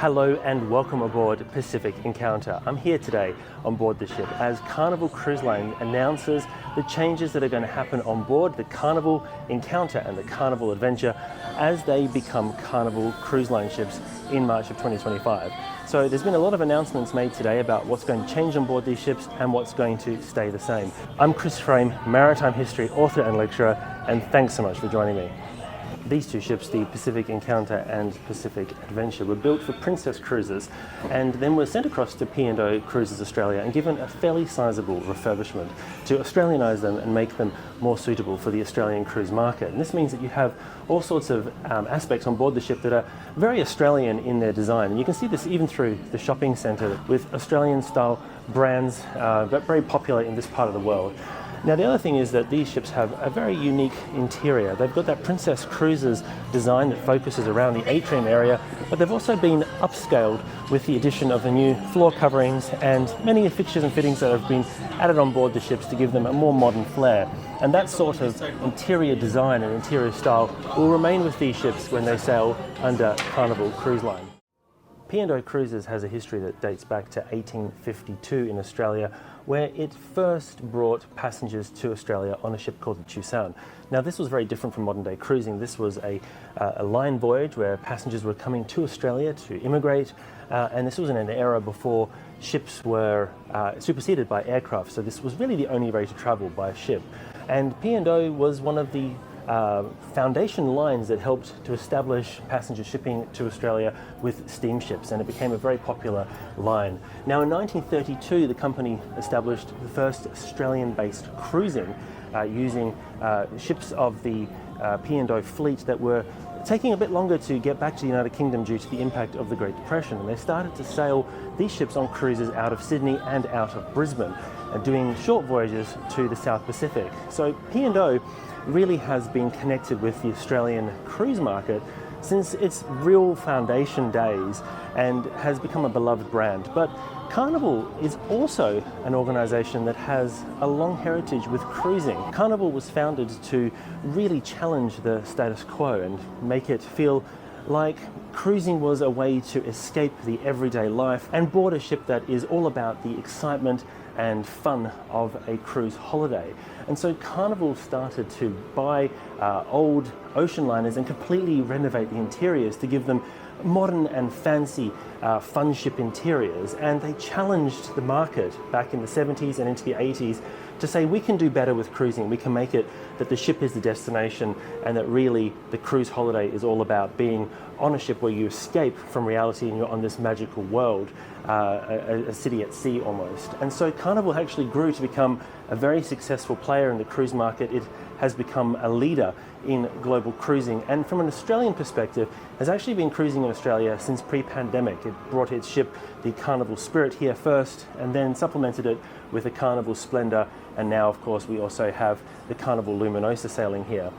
Hello and welcome aboard Pacific Encounter. I'm here today on board the ship as Carnival Cruise Line announces the changes that are going to happen on board the Carnival Encounter and the Carnival Adventure as they become Carnival Cruise Line ships in March of 2025. So there's been a lot of announcements made today about what's going to change on board these ships and what's going to stay the same. I'm Chris Frame, maritime history author and lecturer, and thanks so much for joining me. These two ships, the Pacific Encounter and Pacific Adventure, were built for Princess Cruises and then were sent across to P&O Cruises Australia and given a fairly sizable refurbishment to Australianise them and make them more suitable for the Australian cruise market. And this means that you have all sorts of aspects on board the ship that are very Australian in their design. And you can see this even through the shopping centre with Australian style brands, but very popular in this part of the world. Now the other thing is that these ships have a very unique interior. They've got that Princess Cruises design that focuses around the atrium area, but they've also been upscaled with the addition of the new floor coverings and many fixtures and fittings that have been added on board the ships to give them a more modern flair. And that sort of interior design and interior style will remain with these ships when they sail under Carnival Cruise Line. P&O Cruises has a history that dates back to 1852 in Australia, where it first brought passengers to Australia on a ship called the Chusan. Now this was very different from modern day cruising. This was a line voyage where passengers were coming to Australia to immigrate, and this was in an era before ships were superseded by aircraft, so this was really the only way to travel by ship. And P&O was one of the foundation lines that helped to establish passenger shipping to Australia with steamships, and it became a very popular line. Now in 1932 the company established the first Australian-based cruising using ships of the P&O fleet that were taking a bit longer to get back to the United Kingdom due to the impact of the Great Depression, and they started to sail these ships on cruises out of Sydney and out of Brisbane, doing short voyages to the South Pacific. So P&O really has been connected with the Australian cruise market since its real foundation days and has become a beloved brand. But Carnival is also an organisation that has a long heritage with cruising. Carnival was founded to really challenge the status quo and make it feel like cruising was a way to escape the everyday life and board a ship that is all about the excitement and fun of a cruise holiday. And so Carnival started to buy old ocean liners and completely renovate the interiors to give them modern and fancy fun ship interiors, and they challenged the market back in the 70s and into the 80s to say we can do better with cruising. We can make it that the ship is the destination and that really the cruise holiday is all about being on a ship where you escape from reality and you're on this magical world, a city at sea almost. And so Carnival actually grew to become a very successful player in the cruise market. It has become a leader in global cruising, and from an Australian perspective has actually been cruising in Australia since pre-pandemic. It brought its ship, the Carnival Spirit, here first and then supplemented it with the Carnival Splendor, and now of course we also have the Carnival Luminosa sailing here.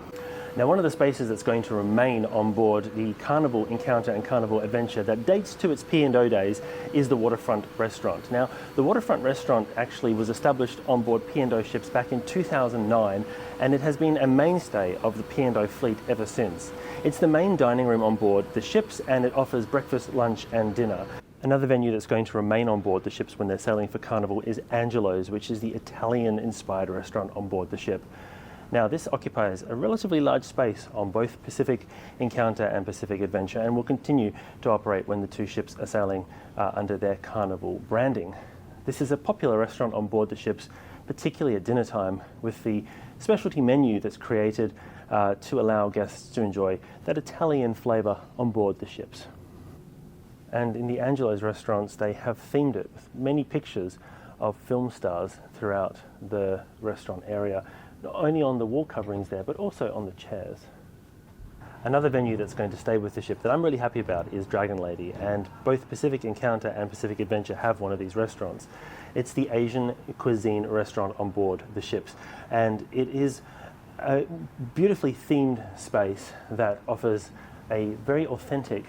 Now one of the spaces that's going to remain on board the Carnival Encounter and Carnival Adventure that dates to its P&O days is the waterfront restaurant. Now the waterfront restaurant actually was established on board P&O ships back in 2009, and it has been a mainstay of the P&O fleet ever since. It's the main dining room on board the ships, and it offers breakfast, lunch and dinner. Another venue that's going to remain on board the ships when they're sailing for Carnival is Angelo's, which is the Italian-inspired restaurant on board the ship. Now this occupies a relatively large space on both Pacific Encounter and Pacific Adventure and will continue to operate when the two ships are sailing under their Carnival branding. This is a popular restaurant on board the ships, particularly at dinner time, with the specialty menu that's created to allow guests to enjoy that Italian flavour on board the ships. And in the Angelo's restaurants they have themed it with many pictures of film stars throughout the restaurant area, not only on the wall coverings there, but also on the chairs. Another venue that's going to stay with the ship that I'm really happy about is Dragon Lady, and both Pacific Encounter and Pacific Adventure have one of these restaurants. It's the Asian cuisine restaurant on board the ships, and it is a beautifully themed space that offers a very authentic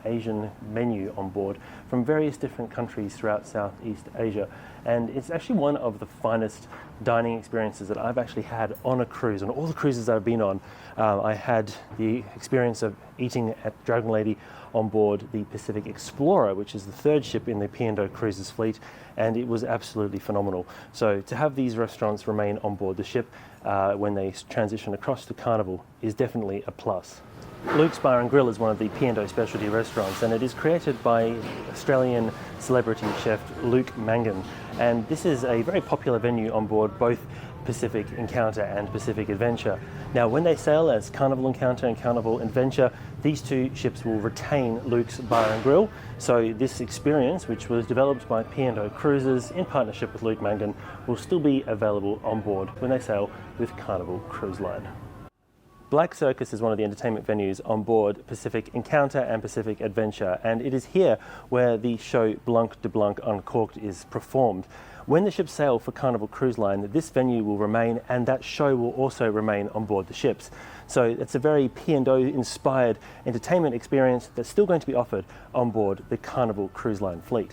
Asian menu on board from various different countries throughout Southeast Asia, and it's actually one of the finest dining experiences that I've actually had on a cruise. On all the cruises I've been on, I had the experience of eating at Dragon Lady on board the Pacific Explorer, which is the third ship in the P&O Cruises fleet, and it was absolutely phenomenal. So to have these restaurants remain on board the ship when they transition across to Carnival is definitely a plus. Luke's Bar and Grill is one of the P&O specialty restaurants, and it is created by Australian celebrity chef Luke Mangan. And this is a very popular venue on board both Pacific Encounter and Pacific Adventure. Now, when they sail as Carnival Encounter and Carnival Adventure, these two ships will retain Luke's Bar and Grill. So this experience, which was developed by P&O Cruises in partnership with Luke Mangan, will still be available on board when they sail with Carnival Cruise Line. Black Circus is one of the entertainment venues on board Pacific Encounter and Pacific Adventure, and it is here where the show Blanc de Blanc Uncorked is performed. When the ships sail for Carnival Cruise Line, this venue will remain, and that show will also remain on board the ships. So it's a very P&O inspired entertainment experience that's still going to be offered on board the Carnival Cruise Line fleet.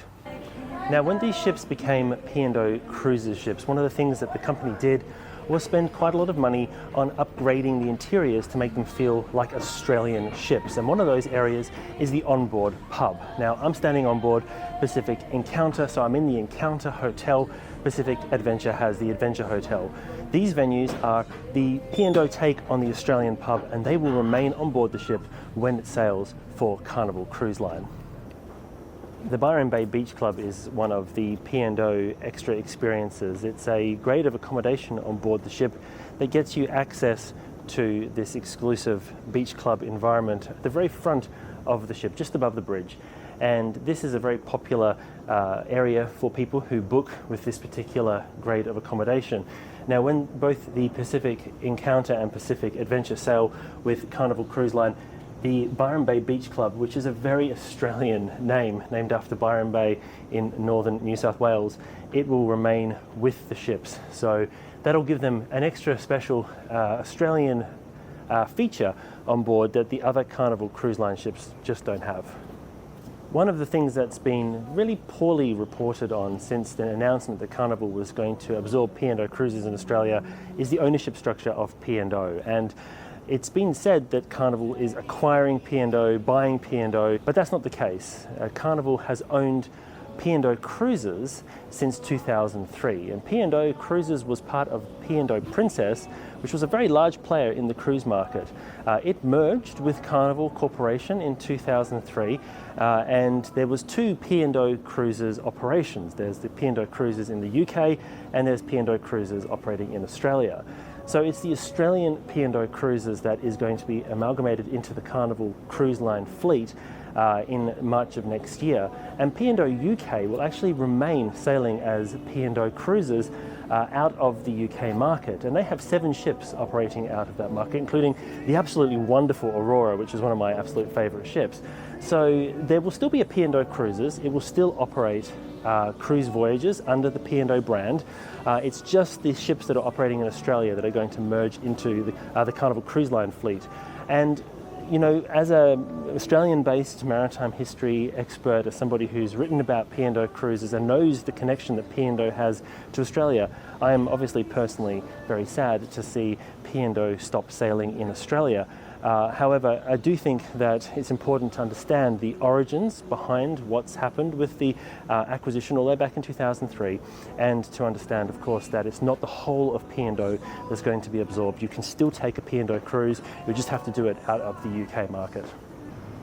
Now, when these ships became P&O Cruises ships, one of the things that the company did was spend quite a lot of money on upgrading the interiors to make them feel like Australian ships. And one of those areas is the Onboard pub. Now, I'm standing on board Pacific Encounter, so I'm in the Encounter Hotel. Pacific Adventure has the Adventure Hotel. These venues are the P&O take on the Australian pub, and they will remain on board the ship when it sails for Carnival Cruise Line. The Byron Bay Beach Club is one of the P&O extra experiences. It's a grade of accommodation on board the ship that gets you access to this exclusive beach club environment at the very front of the ship, just above the bridge. And this is a very popular area for people who book with this particular grade of accommodation. Now, when both the Pacific Encounter and Pacific Adventure sail with Carnival Cruise Line, the Byron Bay Beach Club, which is a very Australian name, named after Byron Bay in northern New South Wales, it will remain with the ships. So that'll give them an extra special Australian feature on board that the other Carnival Cruise Line ships just don't have. One of the things that's been really poorly reported on since the announcement that Carnival was going to absorb P&O Cruises in Australia is the ownership structure of P&O. And it's been said that Carnival is acquiring P&O, buying P&O, but that's not the case. Carnival has owned P&O Cruises since 2003, and P&O Cruises was part of P&O Princess, which was a very large player in the cruise market. It merged with Carnival Corporation in 2003, and there was two P&O Cruises operations. There's the P&O Cruises in the UK, and there's P&O Cruises operating in Australia. So it's the Australian P&O Cruises that is going to be amalgamated into the Carnival Cruise Line fleet in March of next year. And P&O UK will actually remain sailing as P&O Cruises out of the UK market. And they have 7 ships operating out of that market, including the absolutely wonderful Aurora, which is one of my absolute favourite ships. So there will still be a P&O Cruises. It will still operate cruise voyages under the P&O brand. It's just the ships that are operating in Australia that are going to merge into the Carnival Cruise Line fleet. And you know, as an Australian-based maritime history expert, as somebody who's written about P&O Cruises and knows the connection that P&O has to Australia, I am obviously personally very sad to see P&O stop sailing in Australia. However, I do think that it's important to understand the origins behind what's happened with the acquisition all the way back in 2003, and to understand, of course, that it's not the whole of P&O that's going to be absorbed. You can still take a P&O cruise, you just have to do it out of the UK market.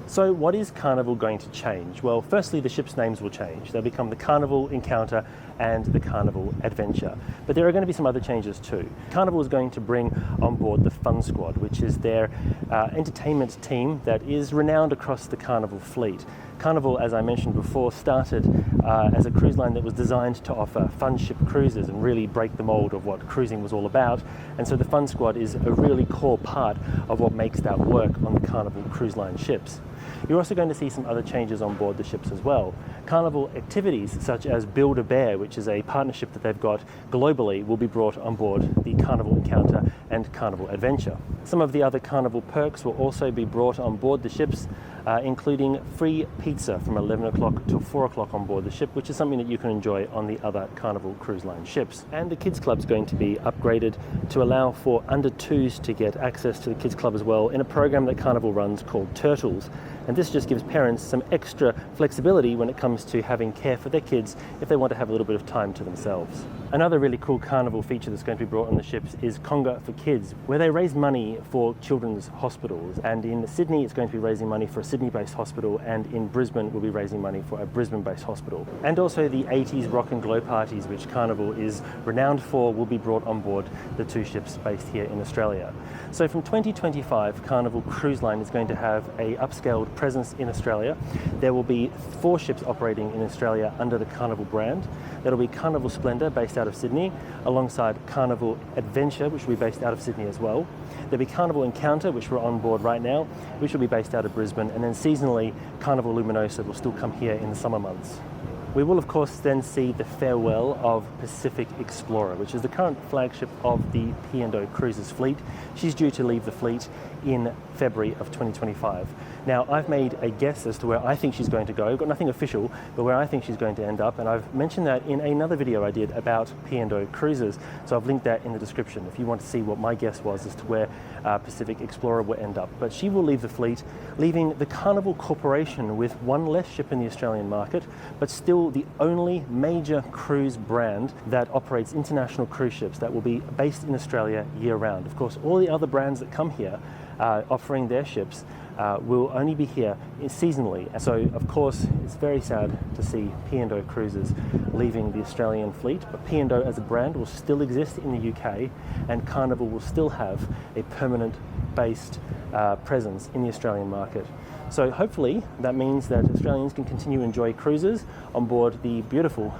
So what is Carnival going to change? Well, firstly, the ships' names will change. They'll become the Carnival Encounter and the Carnival Adventure. But there are going to be some other changes too. Carnival is going to bring on board the Fun Squad, which is their entertainment team that is renowned across the Carnival fleet. Carnival, as I mentioned before, started as a cruise line that was designed to offer fun ship cruises and really break the mold of what cruising was all about. And so the Fun Squad is a really core part of what makes that work on the Carnival Cruise Line ships. You're also going to see some other changes on board the ships as well. Carnival activities such as Build-A-Bear, which is a partnership that they've got globally, will be brought on board the Carnival Encounter and Carnival Adventure. Some of the other Carnival perks will also be brought on board the ships. including free pizza from 11 o'clock till 4 o'clock on board the ship, which is something that you can enjoy on the other Carnival Cruise Line ships. And the Kids Club is going to be upgraded to allow for under 2s to get access to the Kids Club as well in a program that Carnival runs called Turtles. And this just gives parents some extra flexibility when it comes to having care for their kids if they want to have a little bit of time to themselves. Another really cool Carnival feature that's going to be brought on the ships is Conga for Kids, where they raise money for children's hospitals. And in Sydney, it's going to be raising money for a Sydney-based hospital, and in Brisbane, we'll be raising money for a Brisbane-based hospital. And also the 80s rock and glow parties, which Carnival is renowned for, will be brought on board the 2 ships based here in Australia. So from 2025, Carnival Cruise Line is going to have a upscaled presence in Australia. There will be 4 ships operating in Australia under the Carnival brand. That'll be Carnival Splendour, based out of Sydney, alongside Carnival Adventure, which will be based out of Sydney as well. There'll be Carnival Encounter, which we're on board right now, which will be based out of Brisbane, and then seasonally, Carnival Luminosa will still come here in the summer months. We will of course then see the farewell of Pacific Explorer, which is the current flagship of the P&O Cruises fleet. She's due to leave the fleet in February of 2025. Now, I've made a guess as to where I think she's going to go. I've got nothing official, but where I think she's going to end up, and I've mentioned that in another video I did about P&O Cruises, so I've linked that in the description if you want to see what my guess was as to where Pacific Explorer will end up. But she will leave the fleet, leaving the Carnival Corporation with 1 less ship in the Australian market, but still the only major cruise brand that operates international cruise ships that will be based in Australia year-round. Of course, all the other brands that come here offering their ships will only be here seasonally. So of course it's very sad to see P&O Cruises leaving the Australian fleet, but P&O as a brand will still exist in the UK, and Carnival will still have a permanent based presence in the Australian market. So hopefully that means that Australians can continue to enjoy cruises on board the beautiful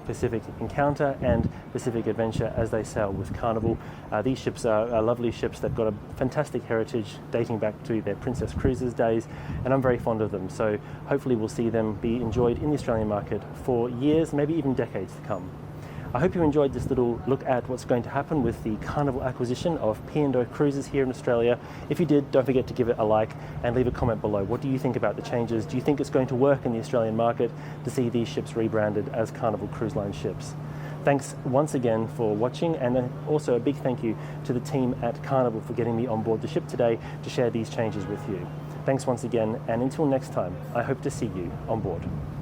Pacific Encounter and Pacific Adventure as they sail with Carnival. These ships are lovely ships. They've got a fantastic heritage dating back to their Princess Cruises days, and I'm very fond of them. So hopefully we'll see them be enjoyed in the Australian market for years, maybe even decades to come. I hope you enjoyed this little look at what's going to happen with the Carnival acquisition of P&O Cruises here in Australia. If you did, don't forget to give it a like and leave a comment below. What do you think about the changes? Do you think it's going to work in the Australian market to see these ships rebranded as Carnival Cruise Line ships? Thanks once again for watching, and also a big thank you to the team at Carnival for getting me on board the ship today to share these changes with you. Thanks once again, and until next time, I hope to see you on board.